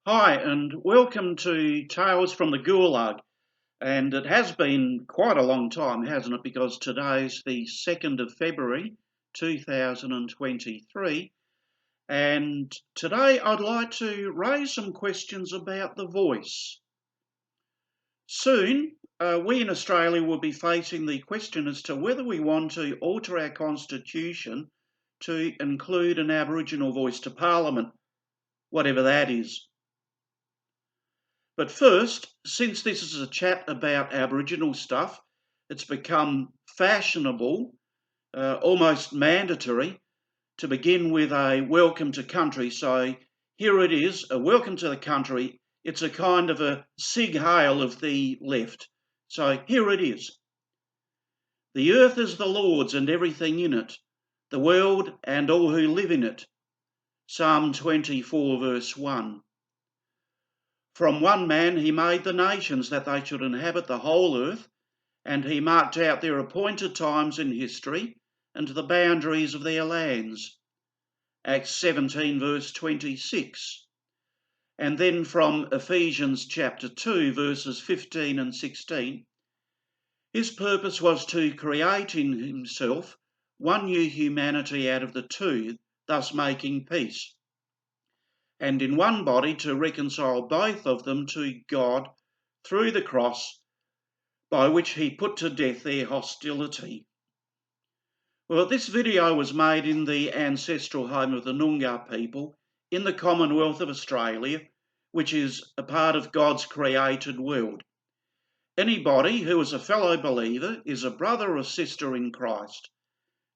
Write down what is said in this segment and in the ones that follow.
Hi, and welcome to Tales from the Gulag. And it has been quite a long time, hasn't it? Because today's the 2nd of February 2023. And today I'd like to raise some questions about the voice. Soon, we in Australia will be facing the question as to whether we want to alter our constitution to include an Aboriginal voice to Parliament, whatever that is. But first, since this is a chat about Aboriginal stuff, it's become fashionable, almost mandatory, to begin with a welcome to country. So here it is, a welcome to the country. It's a kind of a sig hail of the left. So here it is. The earth is the Lord's and everything in it, the world and all who live in it. Psalm 24 verse 1. From one man he made the nations that they should inhabit the whole earth, and he marked out their appointed times in history and the boundaries of their lands. Acts 17 verse 26. And then from Ephesians chapter 2 verses 15 and 16, his purpose was to create in himself one new humanity out of the two, thus making peace, and in one body to reconcile both of them to God through the cross, by which he put to death their hostility. Well, this video was made in the ancestral home of the Noongar people in the Commonwealth of Australia, which is a part of God's created world. Anybody who is a fellow believer is a brother or sister in Christ.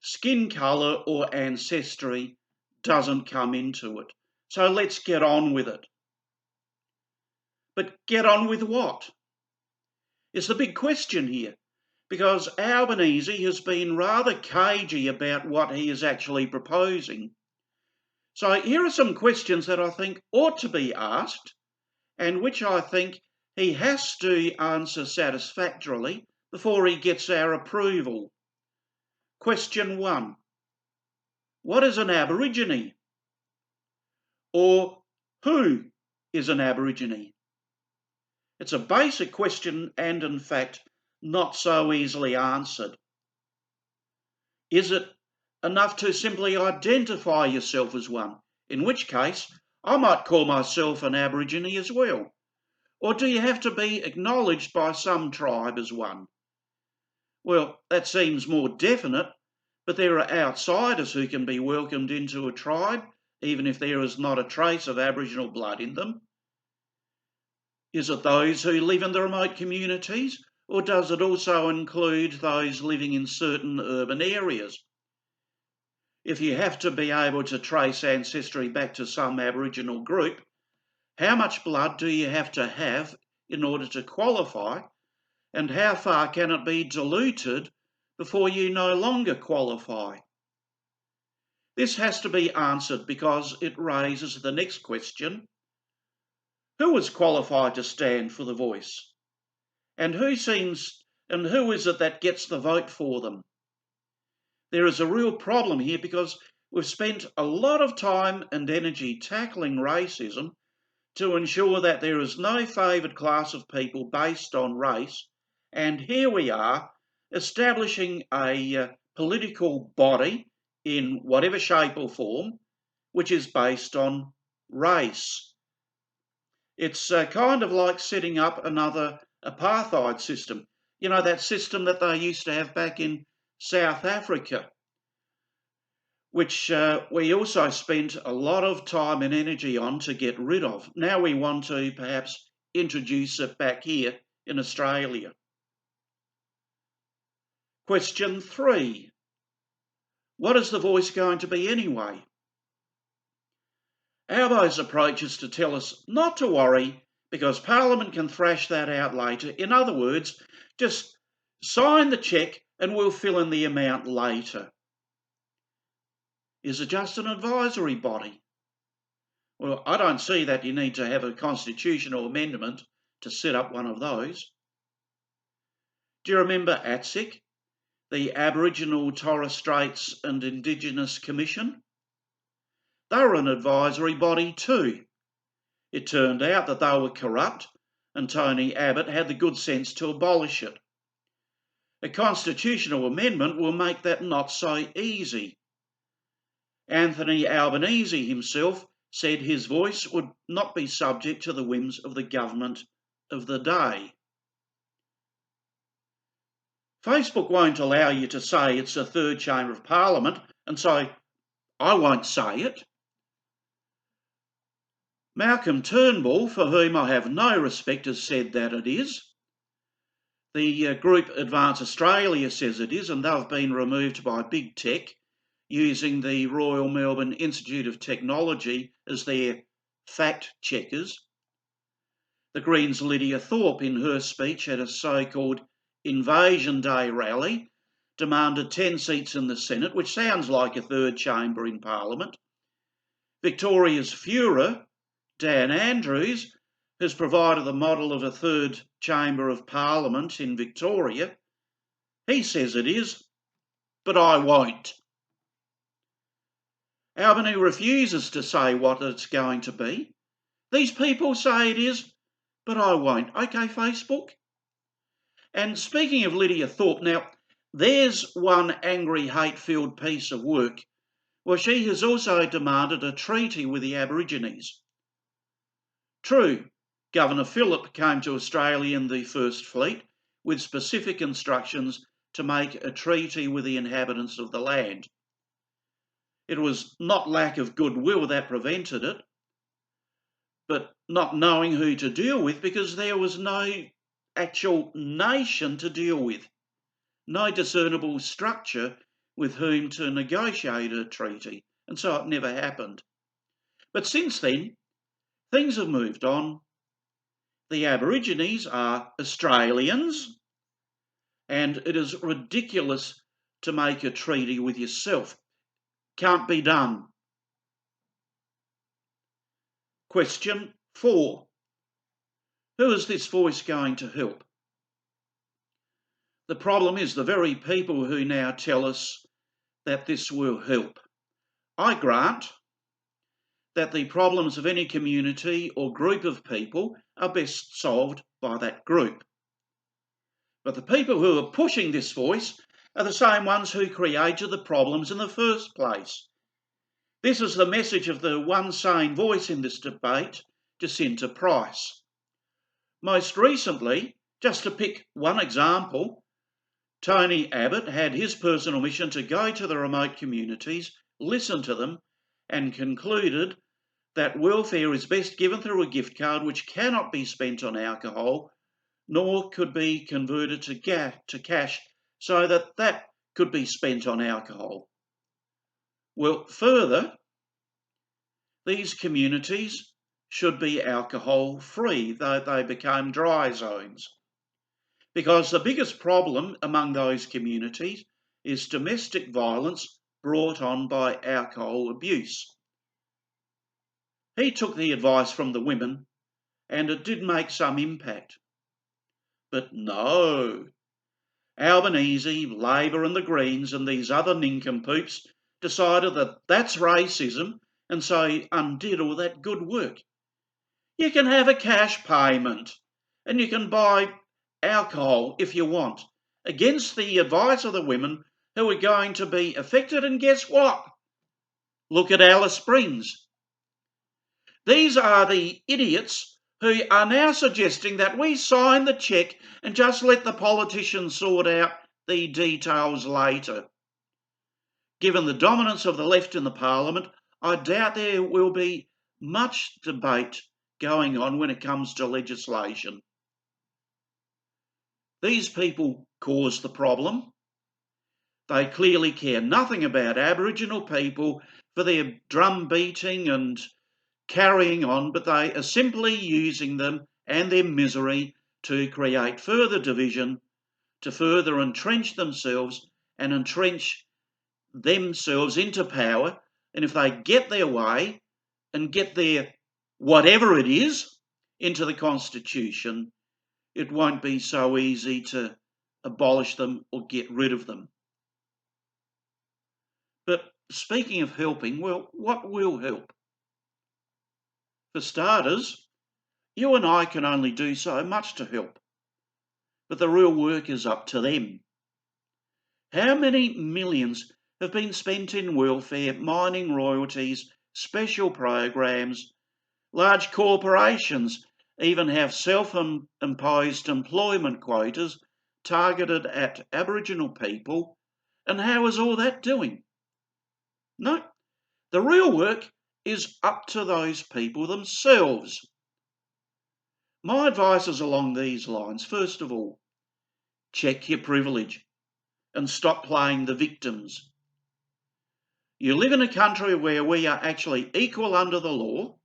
Skin colour or ancestry doesn't come into it. So let's get on with it. But get on with what? Is the big question here, because Albanese has been rather cagey about what he is actually proposing. So here are some questions that I think ought to be asked, and which I think he has to answer satisfactorily before he gets our approval. Question 1. What is an Aborigine? Or who is an Aborigine? It's a basic question and, in fact, not so easily answered. Is it enough to simply identify yourself as one? In which case, I might call myself an Aborigine as well. Or do you have to be acknowledged by some tribe as one? Well, that seems more definite, but there are outsiders who can be welcomed into a tribe, even if there is not a trace of Aboriginal blood in them. Is it those who live in the remote communities, or does it also include those living in certain urban areas? If you have to be able to trace ancestry back to some Aboriginal group, how much blood do you have to have in order to qualify, and how far can it be diluted before you no longer qualify? This has to be answered because it raises the next question. Who is qualified to stand for the voice? And who is it that gets the vote for them? There is a real problem here because we've spent a lot of time and energy tackling racism to ensure that there is no favoured class of people based on race, and here we are establishing a political body in whatever shape or form which is based on race. It's kind of like setting up another apartheid system. You know, that system that they used to have back in South Africa, which we also spent a lot of time and energy on to get rid of. Now we want to perhaps introduce it back here in Australia. Question 3. What is the voice going to be anyway? Albo's approach is to tell us not to worry because Parliament can thrash that out later. In other words, just sign the cheque and we'll fill in the amount later. Is it just an advisory body? Well, I don't see that you need to have a constitutional amendment to set up one of those. Do you remember ATSIC, the Aboriginal Torres Straits and Indigenous Commission? They were an advisory body too. It turned out that they were corrupt, and Tony Abbott had the good sense to abolish it. A constitutional amendment will make that not so easy. Anthony Albanese himself said his voice would not be subject to the whims of the government of the day. Facebook won't allow you to say it's a third chamber of parliament, and so I won't say it. Malcolm Turnbull, for whom I have no respect, has said that it is. The group Advance Australia says it is, and they've been removed by big tech using the Royal Melbourne Institute of Technology as their fact checkers. The Greens' Lydia Thorpe, in her speech at a so-called Invasion Day rally, demanded 10 seats in the Senate, which sounds like a third chamber in Parliament. Victoria's Führer, Dan Andrews, has provided the model of a third chamber of Parliament in Victoria. He says it is, but I won't. Albany refuses to say what it's going to be. These people say it is, but I won't. Okay, Facebook? And speaking of Lydia Thorpe, now, there's one angry, hate-filled piece of work. Well, she has also demanded a treaty with the Aborigines. True, Governor Phillip came to Australia in the First Fleet with specific instructions to make a treaty with the inhabitants of the land. It was not lack of goodwill that prevented it, but not knowing who to deal with, because there was no actual nation to deal with, no discernible structure with whom to negotiate a treaty, and so it never happened. But since then, things have moved on. The Aborigines are Australians, and it is ridiculous to make a treaty with yourself. Can't be done. Question 4. Who is this voice going to help? The problem is the very people who now tell us that this will help. I grant that the problems of any community or group of people are best solved by that group. But the people who are pushing this voice are the same ones who created the problems in the first place. This is the message of the one sane voice in this debate, Jacinta Price. Most recently, just to pick one example, Tony Abbott had his personal mission to go to the remote communities, listen to them, and concluded that welfare is best given through a gift card which cannot be spent on alcohol, nor could be converted to cash so that could be spent on alcohol. Well, further, these communities should be alcohol-free, though they became dry zones, because the biggest problem among those communities is domestic violence brought on by alcohol abuse. He took the advice from the women, and it did make some impact. But no, Albanese, Labor and the Greens and these other nincompoops decided that that's racism, and so undid all that good work. You can have a cash payment and you can buy alcohol if you want, against the advice of the women who are going to be affected, and guess what? Look at Alice Springs. These are the idiots who are now suggesting that we sign the cheque and just let the politicians sort out the details later. Given the dominance of the left in the Parliament, I doubt there will be much debate going on when it comes to legislation. These people caused the problem. They clearly care nothing about Aboriginal people for their drum beating and carrying on, but they are simply using them and their misery to create further division, to further entrench themselves and entrench themselves into power. And if they get their way and get their whatever it is into the Constitution, it won't be so easy to abolish them or get rid of them. But speaking of helping, well, what will help? For starters, you and I can only do so much to help, but the real work is up to them. How many millions have been spent in welfare, mining royalties, special programs? Large corporations even have self-imposed employment quotas targeted at Aboriginal people. And how is all that doing? No, the real work is up to those people themselves. My advice is along these lines. First of all, check your privilege and stop playing the victims. You live in a country where we are actually equal under the law.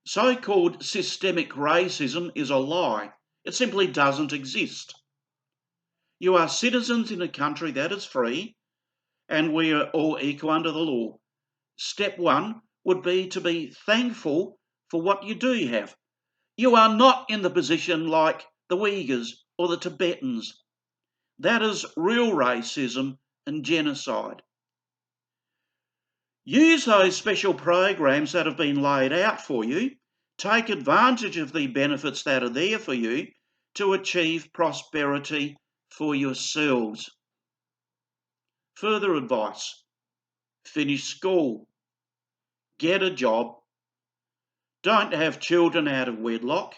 So-called systemic racism is a lie. It simply doesn't exist. You are citizens in a country that is free, and we are all equal under the law. Step one would be to be thankful for what you do have. You are not in the position like the Uyghurs or the Tibetans. That is real racism and genocide. Use those special programs that have been laid out for you. Take advantage of the benefits that are there for you to achieve prosperity for yourselves. Further advice: finish school, get a job, don't have children out of wedlock,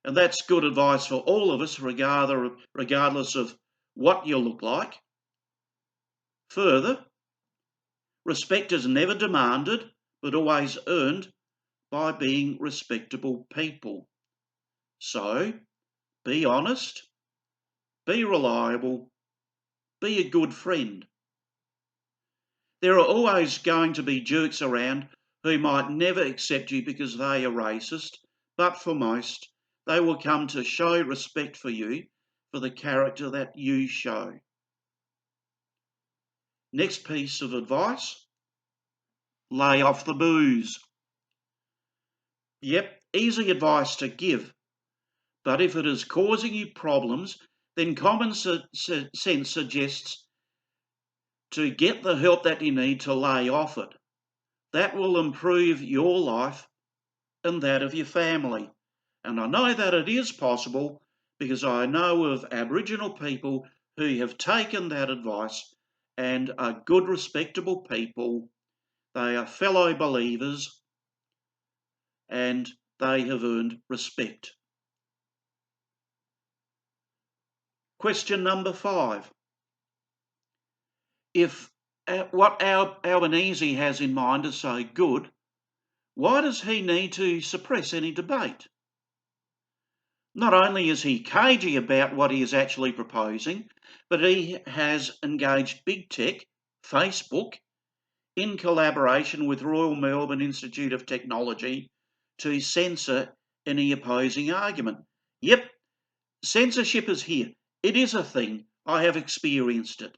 and that's good advice for all of us regardless of what you look like. Further, respect is never demanded but always earned by being respectable people. So, be honest, be reliable, be a good friend. There are always going to be jerks around who might never accept you because they are racist, but for most, they will come to show respect for you for the character that you show. Next piece of advice: lay off the booze. Yep, easy advice to give, but if it is causing you problems, then common sense suggests to get the help that you need to lay off it. That will improve your life and that of your family. And I know that it is possible because I know of Aboriginal people who have taken that advice and are good, respectable people. They are fellow believers and they have earned respect. Question number 5. If what Albanese has in mind is so good, why does he need to suppress any debate? Not only is he cagey about what he is actually proposing, but he has engaged big tech, Facebook, in collaboration with Royal Melbourne Institute of Technology to censor any opposing argument. Yep, censorship is here. It is a thing. I have experienced it.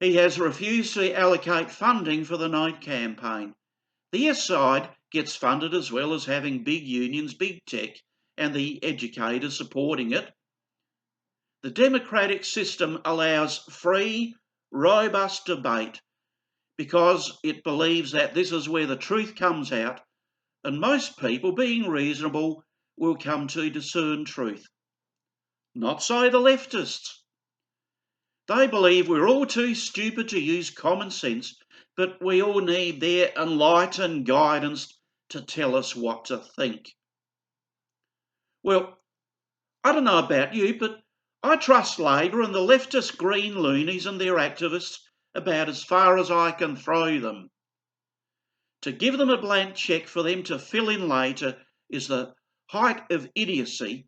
He has refused to allocate funding for the No campaign. The Yes side gets funded as well as having big unions, big tech, and the educators supporting it. The democratic system allows free, robust debate because it believes that this is where the truth comes out, and most people, being reasonable, will come to discern truth. Not so the leftists. They believe we're all too stupid to use common sense, but we all need their enlightened guidance to tell us what to think. Well, I don't know about you, but I trust Labor and the leftist green loonies and their activists about as far as I can throw them. To give them a blank cheque for them to fill in later is the height of idiocy,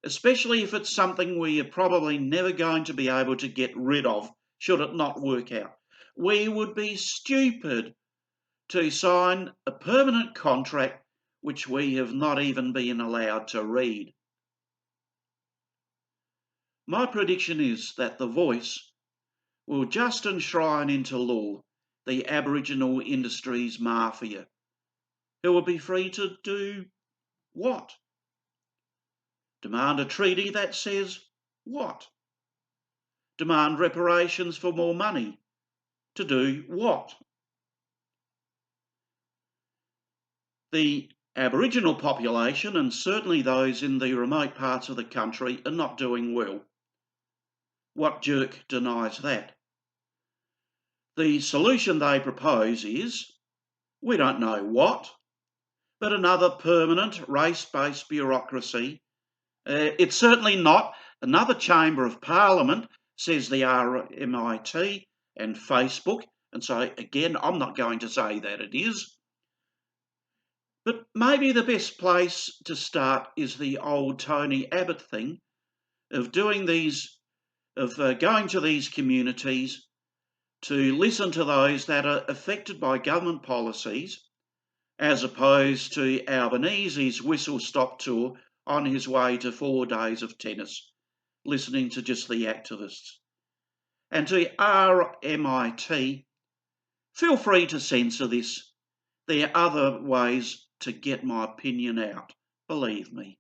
especially if it's something we are probably never going to be able to get rid of should it not work out. We would be stupid to sign a permanent contract which we have not even been allowed to read. My prediction is that the Voice will just enshrine into law the Aboriginal Industries Mafia, who will be free to do what? Demand a treaty that says what? Demand reparations for more money. To do what? The Aboriginal population, and certainly those in the remote parts of the country, are not doing well. What jerk denies that? The solution they propose is, we don't know what, but another permanent race-based bureaucracy. It's certainly not another chamber of parliament, says the RMIT and Facebook. And so again, I'm not going to say that it is. But maybe the best place to start is the old Tony Abbott thing of going to these communities to listen to those that are affected by government policies, as opposed to Albanese's whistle-stop tour on his way to 4 days of tennis, listening to just the activists. And to RMIT, feel free to censor this. There are other ways to get my opinion out, believe me.